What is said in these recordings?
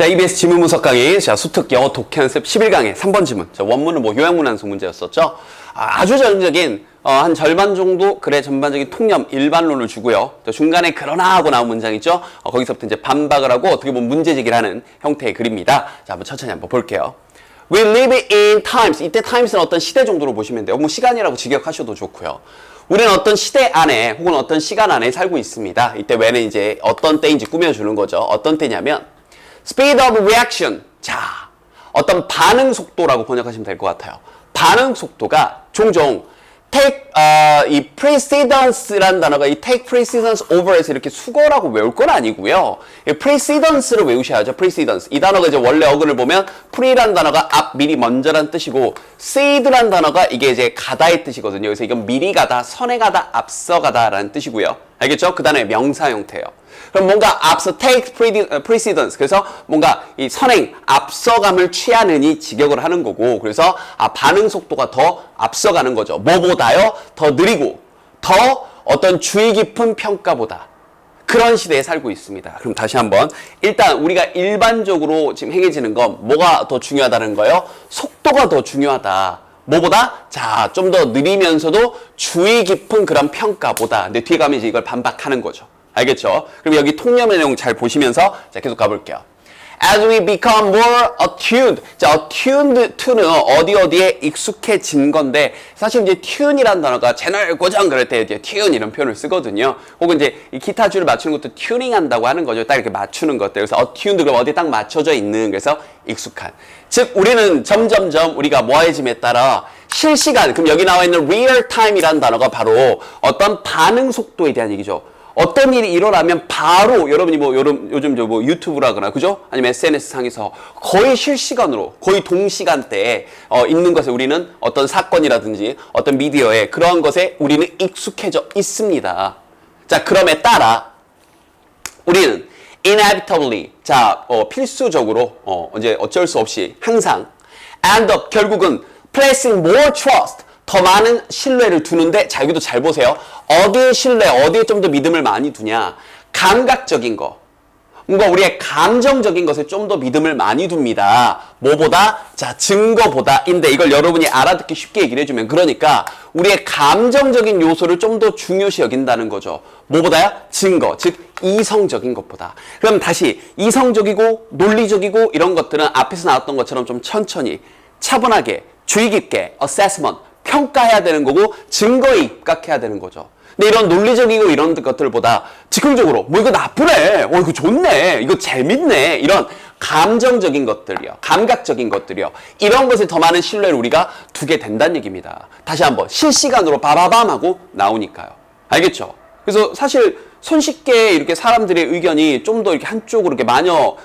자, EBS 지문분석 강의, 자, 수특 영어 독해연습 11강의 3번 지문. 자, 원문은 뭐 요약문 완성 문제였었죠. 아주 전형적인, 한 절반 정도 글의 전반적인 통념, 일반론을 주고요. 또 중간에 그러나 하고 나온 문장 있죠. 거기서부터 이제 반박을 하고 어떻게 보면 문제 제기를 하는 형태의 글입니다. 자, 한번 천천히 한번 볼게요. We live in times. 이때 times는 어떤 시대 정도로 보시면 돼요. 뭐 시간이라고 직역하셔도 좋고요. 우리는 어떤 시대 안에 혹은 어떤 시간 안에 살고 있습니다. 이때 when은 이제 어떤 때인지 꾸며주는 거죠. 어떤 때냐면 speed of reaction. 자, 어떤 반응 속도라고 번역하시면 될 것 같아요. 반응 속도가 종종 take, 이 precedence라는 단어가 이 take precedence over에서 이렇게 수거라고 외울 건 아니고요. 이 precedence를 외우셔야죠. precedence. 이 단어가 이제 원래 어근을 보면 pre라는 단어가 앞, 미리, 먼저란 뜻이고 preced라는 단어가 이게 이제 가다의 뜻이거든요. 그래서 이건 미리 가다, 선에 가다, 앞서 가다라는 뜻이고요. 알겠죠? 그 단어의 명사 형태예요. 그럼 뭔가 앞서 take precedence. 그래서 뭔가 이 선행, 앞서감을 취하느니 직역을 하는 거고, 그래서 반응 속도가 더 앞서가는 거죠. 뭐보다요? 더 느리고, 더 어떤 주의 깊은 평가보다. 그런 시대에 살고 있습니다. 그럼 다시 한번. 일단 우리가 일반적으로 지금 행해지는 건 뭐가 더 중요하다는 거예요? 속도가 더 중요하다. 뭐보다? 자, 좀 더 느리면서도 주의 깊은 그런 평가보다. 근데 뒤에 가면 이제 이걸 반박하는 거죠. 알겠죠? 그럼 여기 통념의 내용 잘 보시면서 자, 계속 가볼게요. As we become more attuned. 자, attuned to는 어디에 익숙해진 건데, 사실 이제 tune이라는 단어가 채널 고정 그럴 때 이제 tune 이런 표현을 쓰거든요. 혹은 이제 이 기타 줄을 맞추는 것도 tuning 한다고 하는 거죠. 딱 이렇게 맞추는 것들. 그래서 attuned 그럼 어디에 딱 맞춰져 있는, 그래서 익숙한. 즉, 우리는 점점점 우리가 뭐해짐에 따라 실시간, 그럼 여기 나와 있는 real time이라는 단어가 바로 어떤 반응 속도에 대한 얘기죠. 어떤 일이 일어나면 바로 여러분이 뭐 요즘 저 뭐 유튜브라거나 그죠? 아니면 SNS 상에서 거의 실시간으로 거의 동시간대에 있는 것에 우리는 어떤 사건이라든지 어떤 미디어에 그러한 것에 우리는 익숙해져 있습니다. 자, 그럼에 따라 우리는 inevitably 자 필수적으로 이제 어쩔 수 없이 항상 end up 결국은 placing more trust 더 많은 신뢰를 두는데, 자, 여기도 잘 보세요. 어디에 신뢰, 어디에 좀 더 믿음을 많이 두냐. 감각적인 거. 뭔가 우리의 감정적인 것에 좀 더 믿음을 많이 둡니다. 뭐보다? 자, 증거보다인데 이걸 여러분이 알아듣기 쉽게 얘기를 해주면, 그러니까 우리의 감정적인 요소를 좀 더 중요시 여긴다는 거죠. 뭐보다요? 증거, 즉 이성적인 것보다. 그럼 다시 이성적이고 논리적이고 이런 것들은 앞에서 나왔던 것처럼 좀 천천히 차분하게 주의 깊게 assessment 평가해야 되는 거고 증거에 입각해야 되는 거죠. 근데 이런 논리적이고 이런 것들보다 즉흥적으로 뭐 이거 나쁘네, 이거 좋네, 이거 재밌네, 이런 감정적인 것들이요, 감각적인 것들이요, 이런 것에 더 많은 신뢰를 우리가 두게 된다는 얘기입니다. 다시 한번 실시간으로 바바밤 하고 나오니까요. 알겠죠? 그래서 사실 손쉽게 이렇게 사람들의 의견이 좀 더 이렇게 한쪽으로 이렇게 마녀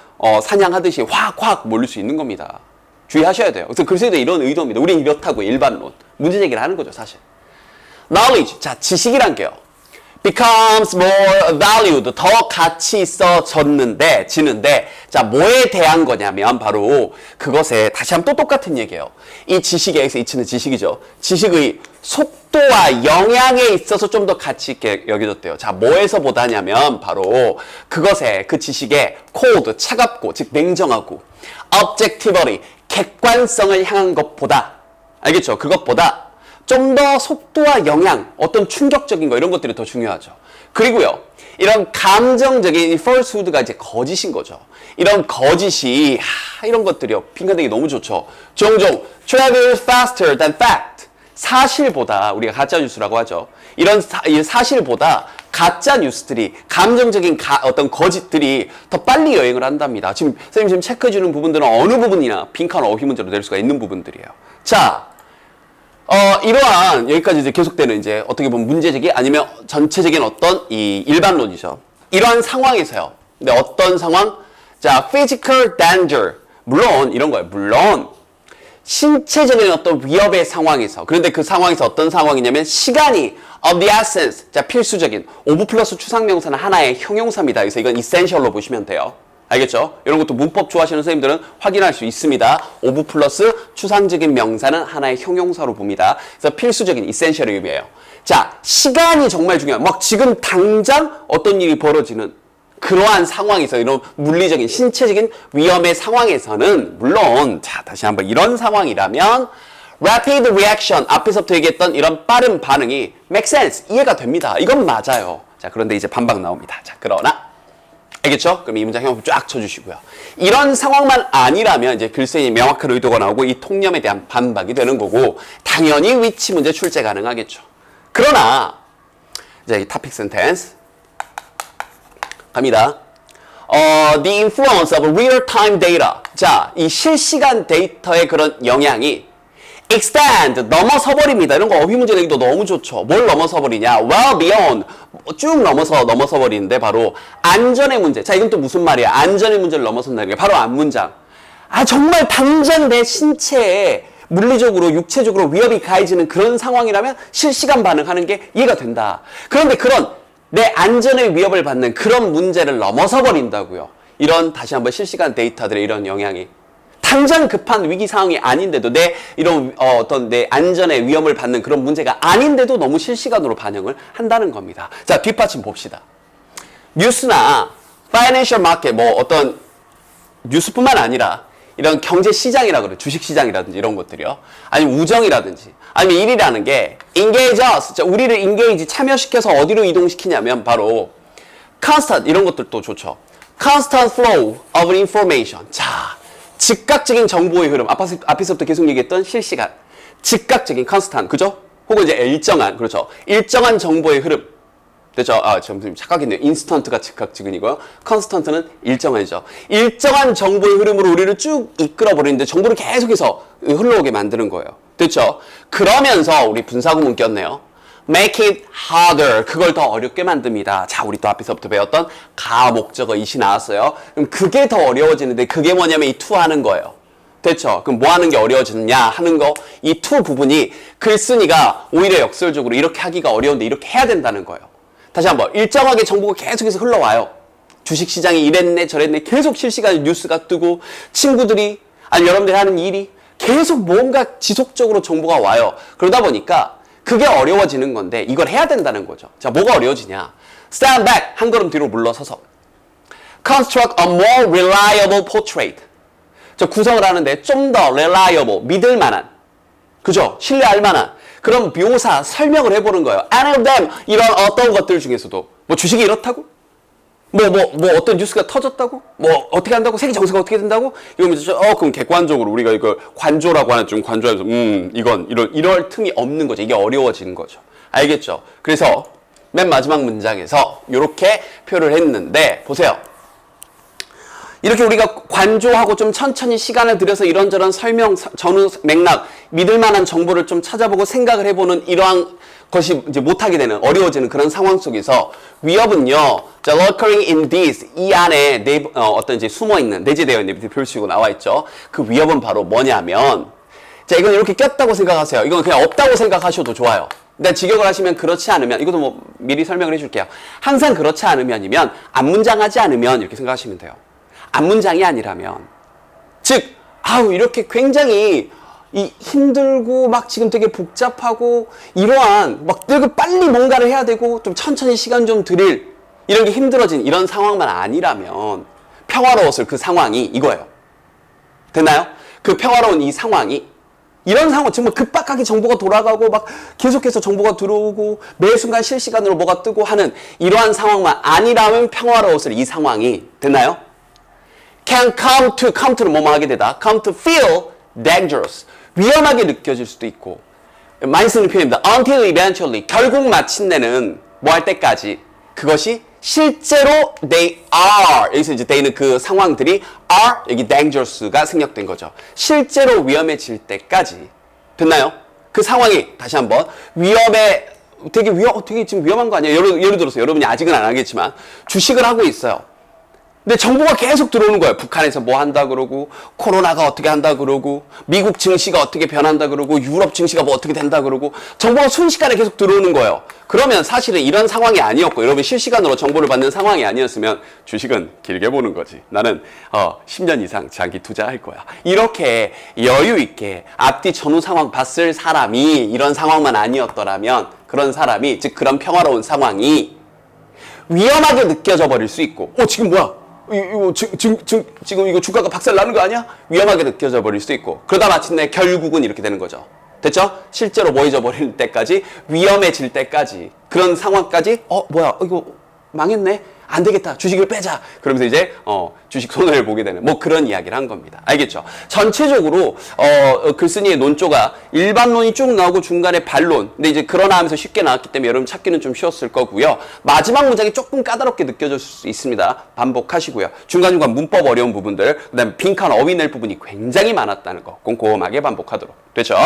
사냥하듯이 확 몰릴 수 있는 겁니다. 주의하셔야 돼요. 그래서 글쎄도 이런 의도입니다. 우린 이렇다고 일반론. 문제 제기를 하는 거죠, 사실. knowledge. 자, 지식이란 게요. becomes more valued. 더 가치 있어졌는데, 지는데, 자, 뭐에 대한 거냐면, 바로 그것에, 다시 한번 또 똑같은 얘기예요. 이 지식에서 이치는 지식이죠. 지식의 속도와 영향에 있어서 좀 더 가치 있게 여겨졌대요. 자, 뭐에서 보다냐면, 바로 그것에, 그 지식에 cold, 차갑고, 즉 냉정하고, objectively, 객관성을 향한 것보다, 알겠죠? 그것보다 좀 더 속도와 영향, 어떤 충격적인 거 이런 것들이 더 중요하죠. 그리고요, 이런 감정적인 이 falsehood가 이제 거짓인 거죠. 이런 거짓이 이런 것들이요, 빈칸되기 너무 좋죠. 종종 travel faster than fact. 사실보다, 우리가 가짜 뉴스라고 하죠. 이런 사실보다 가짜 뉴스들이, 감정적인 어떤 거짓들이 더 빨리 여행을 한답니다. 지금 선생님 지금 체크해 주는 부분들은 어느 부분이나 빈칸 어휘 문제로 낼 수가 있는 부분들이에요. 자, 이러한 여기까지 이제 계속되는 이제 어떻게 보면 문제제기 아니면 전체적인 어떤 이 일반론이죠. 이러한 상황에서요. 근데 어떤 상황? 자, physical danger. 물론 이런 거예요. 물론 신체적인 어떤 위협의 상황에서, 그런데 그 상황에서 어떤 상황이냐면 시간이 of the essence. 자, 필수적인 오브 플러스 추상명사는 하나의 형용사입니다. 그래서 이건 essential로 보시면 돼요. 알겠죠? 이런 것도 문법 좋아하시는 선생님들은 확인할 수 있습니다. 오브 플러스 추상적인 명사는 하나의 형용사로 봅니다. 그래서 필수적인 essential의 의미예요. 자, 시간이 정말 중요해요. 막 지금 당장 어떤 일이 벌어지는 그러한 상황에서 이런 물리적인 신체적인 위험의 상황에서는 물론 자 다시 한번 이런 상황이라면 rapid reaction 앞에서부터 얘기했던 이런 빠른 반응이 make sense 이해가 됩니다. 이건 맞아요. 자 그런데 이제 반박 나옵니다. 자 그러나 알겠죠? 그럼 이 문장 형법 쫙 쳐주시고요. 이런 상황만 아니라면 이제 글쎄니 명확한 의도가 나오고 이 통념에 대한 반박이 되는 거고 당연히 위치 문제 출제 가능하겠죠. 그러나 이제 이 topic sentence 갑니다. The influence of real-time data. 자, 이 실시간 데이터의 그런 영향이 extend, 넘어서 버립니다. 이런 거 어휘 문제 내기도 너무 좋죠. 뭘 넘어서 버리냐? well beyond, 쭉 넘어서 버리는데 바로 안전의 문제. 자, 이건 또 무슨 말이야? 안전의 문제를 넘어선다는 게 바로 앞문장. 아, 정말 당장 내 신체에 물리적으로, 육체적으로 위협이 가해지는 그런 상황이라면 실시간 반응하는 게 이해가 된다. 그런데 그런 내 안전의 위협을 받는 그런 문제를 넘어서 버린다고요. 이런 다시 한번 실시간 데이터들의 이런 영향이 당장 급한 위기 상황이 아닌데도 내 이런 어떤 내 안전의 위험을 받는 그런 문제가 아닌데도 너무 실시간으로 반영을 한다는 겁니다. 자, 뒷받침 봅시다. 뉴스나 파이낸셜 마켓 뭐 어떤 뉴스뿐만 아니라 이런 경제 시장이라 그래. 주식 시장이라든지 이런 것들이요. 아니면 우정이라든지 아니면 일이라는 게 engage us. 우리를 engage 참여시켜서 어디로 이동시키냐면 바로 constant 이런 것들도 좋죠. constant flow of information. 자, 즉각적인 정보의 흐름. 앞에서부터 계속 얘기했던 실시간. 즉각적인 constant. 그죠? 혹은 이제 일정한 그렇죠. 일정한 정보의 흐름. 됐죠? 아, 지금 착각했네요. 인스턴트가 즉각적이고요. 컨스턴트는 일정한이죠. 일정한 정보의 흐름으로 우리를 쭉 이끌어버리는데 정보를 계속해서 흘러오게 만드는 거예요. 됐죠? 그러면서 우리 분사구문 꼈네요. make it harder. 그걸 더 어렵게 만듭니다. 자, 우리 또 앞에서부터 배웠던 가목적어 이시 나왔어요. 그럼 그게 더 어려워지는데 그게 뭐냐면 이 to 하는 거예요. 됐죠? 그럼 뭐 하는 게 어려워지느냐 하는 거, 이 to 부분이 글쓴이가 오히려 역설적으로 이렇게 하기가 어려운데 이렇게 해야 된다는 거예요. 다시 한번 일정하게 정보가 계속해서 흘러와요. 주식시장이 이랬네 저랬네 계속 실시간 뉴스가 뜨고 친구들이 아니 여러분들이 하는 일이 계속 뭔가 지속적으로 정보가 와요. 그러다 보니까 그게 어려워지는 건데 이걸 해야 된다는 거죠. 자, 뭐가 어려워지냐? Stand back, 한 걸음 뒤로 물러서서 Construct a more reliable portrait. 저 구성을 하는데 좀 더 reliable, 믿을 만한 그죠? 신뢰할 만한 그런 묘사, 설명을 해보는 거예요. Any of them, 이런 어떤 것들 중에서도. 뭐 주식이 이렇다고? 뭐 어떤 뉴스가 터졌다고? 뭐 어떻게 한다고? 세계 정세가 어떻게 된다고? 이러면 그럼 객관적으로 우리가 이걸 관조라고 하는 좀 관조하면서, 이건, 이럴 틈이 없는 거죠. 이게 어려워지는 거죠. 알겠죠? 그래서 맨 마지막 문장에서 이렇게 표현을 했는데, 보세요. 이렇게 우리가 관조하고 좀 천천히 시간을 들여서 이런저런 설명, 전후 맥락, 믿을 만한 정보를 좀 찾아보고 생각을 해보는 이러한 것이 이제 못하게 되는, 어려워지는 그런 상황 속에서 위협은요, lurking in this, 이 안에 어떤 이제 숨어있는, 내재되어 있는 밑에 표시고 나와있죠. 그 위협은 바로 뭐냐면, 자, 이건 이렇게 꼈다고 생각하세요. 이건 그냥 없다고 생각하셔도 좋아요. 근데 직역을 하시면 그렇지 않으면, 이것도 뭐 미리 설명을 해줄게요. 항상 그렇지 않으면이면, 앞문장 하지 않으면 이렇게 생각하시면 돼요. 앞문장이 아니라면 즉 이렇게 굉장히 힘들고 막 지금 되게 복잡하고 이러한 막 되게 빨리 뭔가를 해야 되고 좀 천천히 시간 좀 들일 이런 게 힘들어진 이런 상황만 아니라면 평화로웠을 그 상황이 이거예요. 됐나요? 그 평화로운 이 상황이 이런 상황 정말 급박하게 정보가 돌아가고 막 계속해서 정보가 들어오고 매 순간 실시간으로 뭐가 뜨고 하는 이러한 상황만 아니라면 평화로웠을 이 상황이 됐나요? can come는 뭐뭐 하게 되다. come to feel dangerous. 위험하게 느껴질 수도 있고. 많이 쓰는 표현입니다. until eventually. 결국 마침내는 뭐 할 때까지. 그것이 실제로 they are. 여기서 이제 they는 그 상황들이 are. 여기 dangerous가 생략된 거죠. 실제로 위험해질 때까지. 됐나요? 그 상황이 다시 한번 되게 지금 위험한 거 아니에요? 예를 들어서 여러분이 아직은 안 하겠지만 주식을 하고 있어요. 근데 정보가 계속 들어오는 거예요. 북한에서 뭐 한다 그러고 코로나가 어떻게 한다 그러고 미국 증시가 어떻게 변한다 그러고 유럽 증시가 뭐 어떻게 된다 그러고 정보가 순식간에 계속 들어오는 거예요. 그러면 사실은 이런 상황이 아니었고 여러분 실시간으로 정보를 받는 상황이 아니었으면 주식은 길게 보는 거지. 나는 10년 이상 장기 투자할 거야. 이렇게 여유 있게 앞뒤 전후 상황 봤을 사람이 이런 상황만 아니었더라면 그런 사람이 즉 그런 평화로운 상황이 위험하게 느껴져 버릴 수 있고, 지금 뭐야? 지금 이거 주가가 박살 나는 거 아니야? 위험하게 느껴져 버릴 수 있고, 그러다 마침내 결국은 이렇게 되는 거죠. 됐죠? 실제로 뭐 잊어버릴 때까지, 위험해질 때까지, 그런 상황까지, 뭐야, 이거 망했네? 안 되겠다. 주식을 빼자. 그러면서 이제, 주식 손해를 보게 되는, 뭐 그런 이야기를 한 겁니다. 알겠죠? 전체적으로, 글쓴이의 논조가 일반론이 쭉 나오고 중간에 반론. 근데 이제 그러나 하면서 쉽게 나왔기 때문에 여러분 찾기는 좀 쉬웠을 거고요. 마지막 문장이 조금 까다롭게 느껴질 수 있습니다. 반복하시고요. 중간중간 문법 어려운 부분들, 그 다음에 빈칸 어휘 낼 부분이 굉장히 많았다는 거 꼼꼼하게 반복하도록. 됐죠?